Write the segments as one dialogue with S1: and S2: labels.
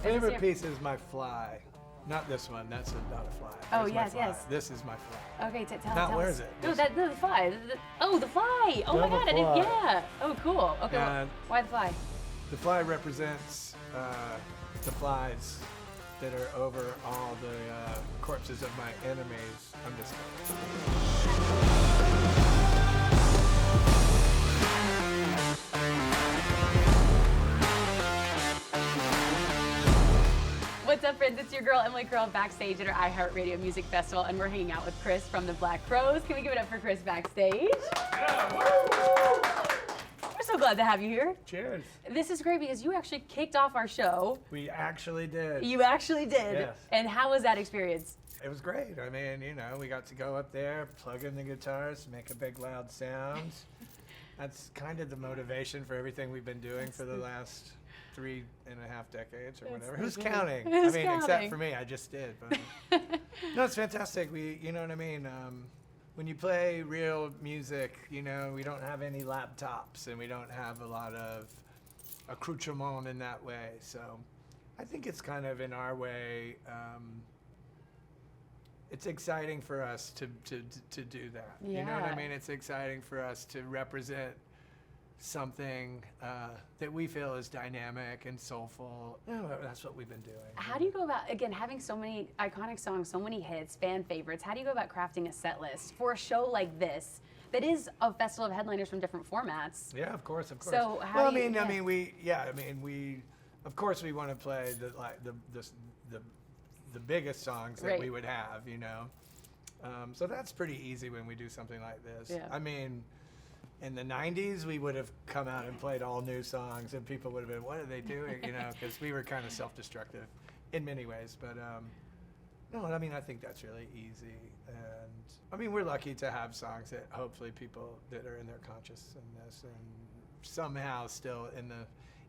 S1: favorite piece is my fly. Not this one. That's not a fly.
S2: Oh,
S1: There's
S2: yes,
S1: my fly.
S2: yes.
S1: This is my fly.
S2: Okay, tell
S1: Not
S2: us.
S1: where is it?
S2: No, the fly. The fly. Oh my God! I didn't. Yeah. Oh, cool. Okay. Why the fly?
S1: The fly represents the flies that are over all the corpses of my enemies. I'm just kidding.
S2: What's up, friends? It's your girl, Emily Curl, backstage at our iHeartRadio Music Festival, and we're hanging out with Chris from the Black Crowes. Can we give it up for Chris backstage?
S1: Yeah.
S2: We're so glad to have you here.
S1: Cheers.
S2: This is great because you actually kicked off our show.
S1: We actually did.
S2: You actually did.
S1: Yes.
S2: And how was that experience?
S1: It was great. I mean, you know, we got to go up there, plug in the guitars, make a big loud sound. That's kind of the motivation for everything we've been doing for the last 3.5 decades or whatever. Who's counting?
S2: Who's
S1: counting?
S2: Counting?
S1: Except for me, I just did. But, no, it's fantastic. You know what I mean? When you play real music, you know, we don't have any laptops and we don't have a lot of accoutrement in that way. So I think it's kind of in our way. It's exciting for us to do that.
S2: Yeah.
S1: You know what I mean? It's exciting for us to represent something that we feel is dynamic and soulful. That's what we've been doing.
S2: How do you go about, again, having so many iconic songs, so many hits, fan favorites, how do you go about crafting a set list for a show like this that is a festival of headliners from different formats?
S1: Yeah, of course.
S2: So how do you,
S1: we of course we want to play the biggest songs that we would have, you know. So that's pretty easy when we do something like this.
S2: Yeah.
S1: I mean, in the 90s, we would have come out and played all new songs, and people would have been, what are they doing? You know, because we were kind of self-destructive in many ways. But no, I mean, I think that's really easy. And I mean, we're lucky to have songs that hopefully people that are in their consciousness and somehow still in the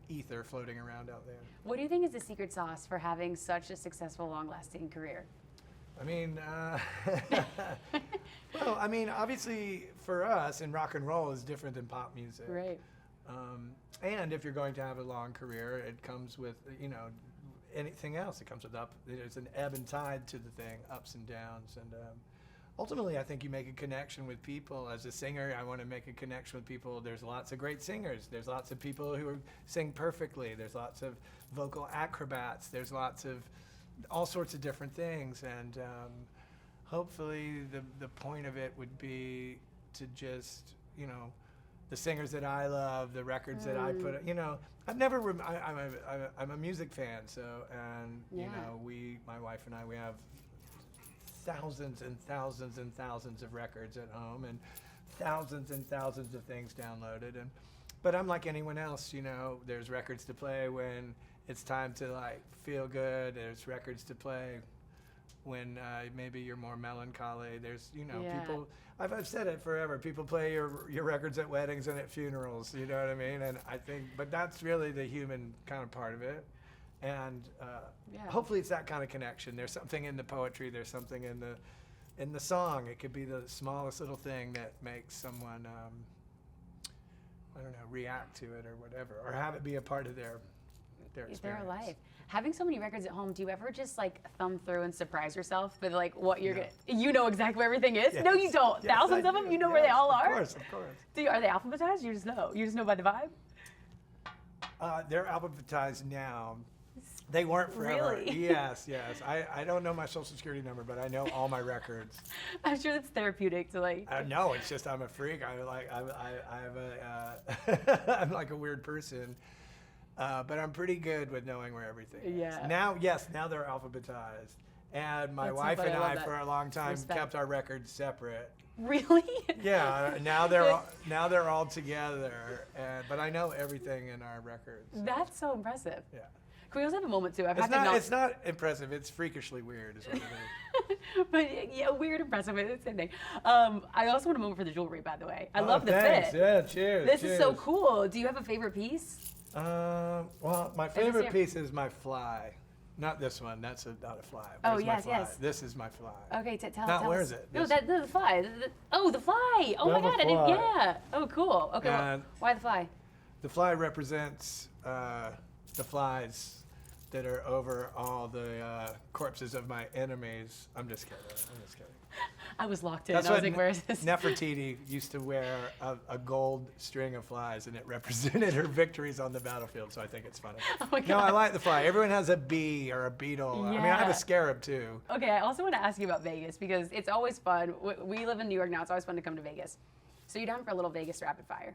S1: ether floating around out there.
S2: What do you think is the secret sauce for having such a successful, long-lasting career?
S1: I mean, well, I mean, obviously for us, and rock and roll is different than pop music.
S2: Right.
S1: And if you're going to have a long career, it comes with, you know, anything else. It comes with there's an ebb and tide to the thing, ups and downs. And ultimately, I think you make a connection with people. As a singer, I want to make a connection with people. There's lots of great singers. There's lots of people who sing perfectly. There's lots of vocal acrobats. There's lots of all sorts of different things, and hopefully the point of it would be to just, you know, the singers that I love, the records that I put, you know, I'm a music fan, so, and you know, my wife and I, we have thousands and thousands and thousands of records at home and thousands of things downloaded, but I'm like anyone else, you know, there's records to play when it's time to like feel good. There's records to play when maybe you're more melancholy. There's, you know, people, I've said it forever, people play your records at weddings and at funerals, you know what I mean? And I think, but that's really the human kind of part of it. And hopefully it's that kind of connection. There's something in the poetry, there's something in the song. It could be the smallest little thing that makes someone, I don't know, react to it or whatever, or have it be a part of their experience.
S2: Their life. Having so many records at home, do you ever just like thumb through and surprise yourself with like what you're gonna? You know exactly where everything is.
S1: Yes.
S2: No, you don't.
S1: Yes,
S2: Thousands of them. You know where they all are.
S1: Of course.
S2: Are they alphabetized? You just know. You just know by the vibe.
S1: They're alphabetized now. They weren't forever.
S2: Really?
S1: Yes. I don't know my social security number, but I know all my records.
S2: I'm sure that's therapeutic to like.
S1: No, it's just I'm a freak. I'm like a weird person. But I'm pretty good with knowing where everything is.
S2: Yeah.
S1: Now they're alphabetized. And my
S2: That's
S1: wife
S2: so funny.
S1: and
S2: I
S1: I,
S2: love
S1: for a long time,
S2: Respect.
S1: kept our records separate.
S2: Really?
S1: Yeah. Now they're all together. But I know everything in our records.
S2: That's so impressive.
S1: Yeah.
S2: Can we also have a moment too?
S1: It's not impressive. It's freakishly weird, is what it is.
S2: But yeah, weird, impressive. It's the same thing. I also want a moment for the jewelry, by the way. I love the
S1: thanks.
S2: fit.
S1: Yeah, cheers.
S2: This is so cool. Do you have a favorite piece?
S1: Well, my favorite piece is my fly. Not this one. That's not a fly.
S2: Oh,
S1: Where's
S2: yes,
S1: my fly?
S2: yes.
S1: This is my fly.
S2: Okay, tell
S1: Not
S2: us.
S1: where is it?
S2: No, the fly. The fly. Oh my God, I didn't. Yeah. Oh, cool. Okay,
S1: And
S2: why the fly?
S1: The fly represents the flies that are over all the corpses of my enemies. I'm just kidding.
S2: I was locked in.
S1: That's
S2: I was
S1: what
S2: like, where is this?
S1: Nefertiti used to wear a gold string of flies, and it represented her victories on the battlefield, so I think it's funny.
S2: Oh my
S1: No, I
S2: God.
S1: like the fly. Everyone has a bee or a beetle. I mean, I have
S2: Yeah.
S1: a scarab, too.
S2: Okay, I also want to ask you about Vegas because it's always fun. We live in New York now. It's always fun to come to Vegas. So you're down for a little Vegas rapid fire?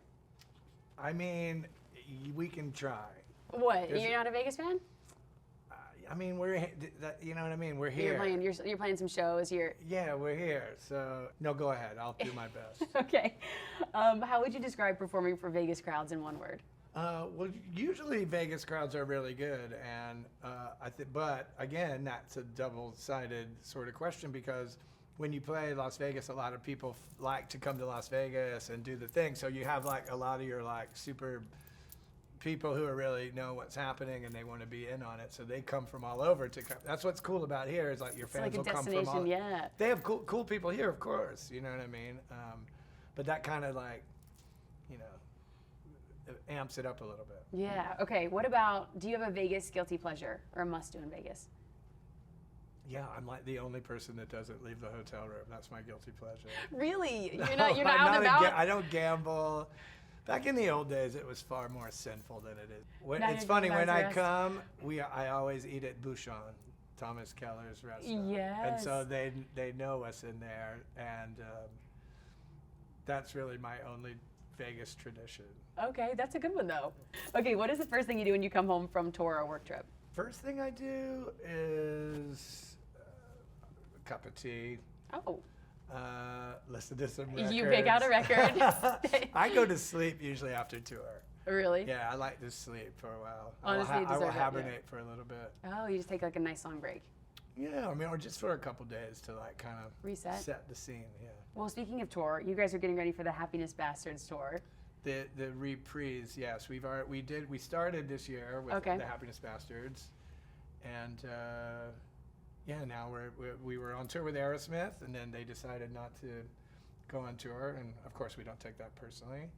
S1: I mean, we can try.
S2: What?
S1: There's-
S2: You're not a Vegas fan?
S1: I mean, you know what I mean? We're here.
S2: You're playing some shows.
S1: Yeah, we're here. So, no, go ahead. I'll do my best.
S2: Okay. How would you describe performing for Vegas crowds in one word?
S1: Well, usually Vegas crowds are really good, and but again, that's a double-sided sort of question because when you play Las Vegas, a lot of people like to come to Las Vegas and do the thing. So you have like a lot of your like super people who are really know what's happening and they want to be in on it. So they come from all over to come. That's what's cool about here is like your fans
S2: It's like a
S1: will come from all.
S2: destination, yeah.
S1: They have cool people here, of course. You know what I mean? But that kind of like, it amps it up a little bit.
S2: Yeah. Okay. What about? Do you have a Vegas guilty pleasure or a must do in Vegas?
S1: Yeah, I'm like the only person that doesn't leave the hotel room. That's my guilty pleasure.
S2: Really? You're
S1: No,
S2: not. You're not
S1: I'm
S2: out and about.
S1: I don't gamble. Back in the old days, it was far more sinful than it is.
S2: Now
S1: It's
S2: you're
S1: funny
S2: going
S1: when
S2: back
S1: I
S2: to rest.
S1: come, I always eat at Bouchon, Thomas Keller's restaurant. And so
S2: Yes.
S1: they know us in there, and that's really my only Vegas tradition.
S2: Okay, that's a good one though. Okay, what is the first thing you do when you come home from tour or work trip?
S1: First thing I do is a cup of tea.
S2: Oh,
S1: Listen to some records.
S2: you pick out a record.
S1: I go to sleep usually after tour.
S2: Really?
S1: Yeah, I like to sleep for a while.
S2: Honestly, you
S1: I will
S2: deserve it, yeah.
S1: hibernate for a little bit.
S2: Oh, you just take like a nice long break.
S1: Yeah, I mean, or just for a couple days to like kind of
S2: Reset?
S1: set the scene. Yeah.
S2: Well, speaking of tour, you guys are getting ready for the Happiness Bastards tour.
S1: The reprise, yes, we started this year with
S2: Okay.
S1: the Happiness Bastards, and yeah, now we were on tour with Aerosmith, and then they decided not to go on tour, and of course we don't take that personally.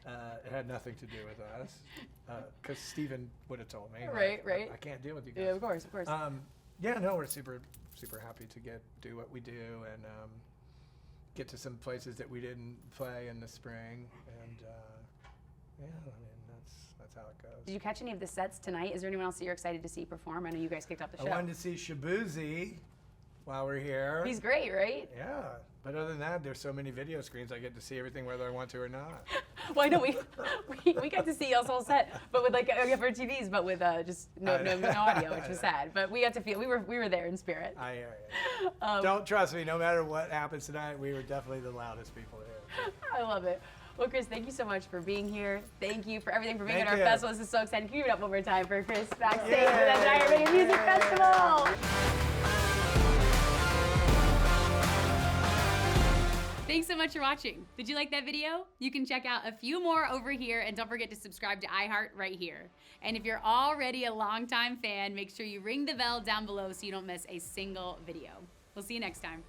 S1: It had nothing to do with us, because Steven would have told me.
S2: Right, right.
S1: I can't deal with you guys.
S2: Yeah, of course, of course.
S1: Yeah, no, we're super happy to do what we do and get to some places that we didn't play in the spring, and yeah, I mean that's how it goes.
S2: Did you catch any of the sets tonight? Is there anyone else that you're excited to see perform? I know you guys kicked off the
S1: I
S2: show.
S1: wanted to see Shabuzi while we're here.
S2: He's great, right?
S1: Yeah, but other than that, there's so many video screens. I get to see everything whether I want to or not.
S2: Well, I know we got to see y'all's whole set, but with like for TVs, but with just no audio, which was sad. But we got to feel we were there in spirit.
S1: I hear you. Don't trust me. No matter what happens tonight, we were definitely the loudest people here.
S2: I love it. Well, Chris, thank you so much for being here. Thank you for everything, for being
S1: Thank
S2: at our
S1: you.
S2: festival. This is so exciting. Can you give it up one more time for Chris backstage
S1: Yay.
S2: at the iHeartRadio Music Festival? Thanks so much for watching. Did you like that video? You can check out a few more over here, and don't forget to subscribe to iHeart right here. And if you're already a longtime fan, make sure you ring the bell down below so you don't miss a single video. We'll see you next time.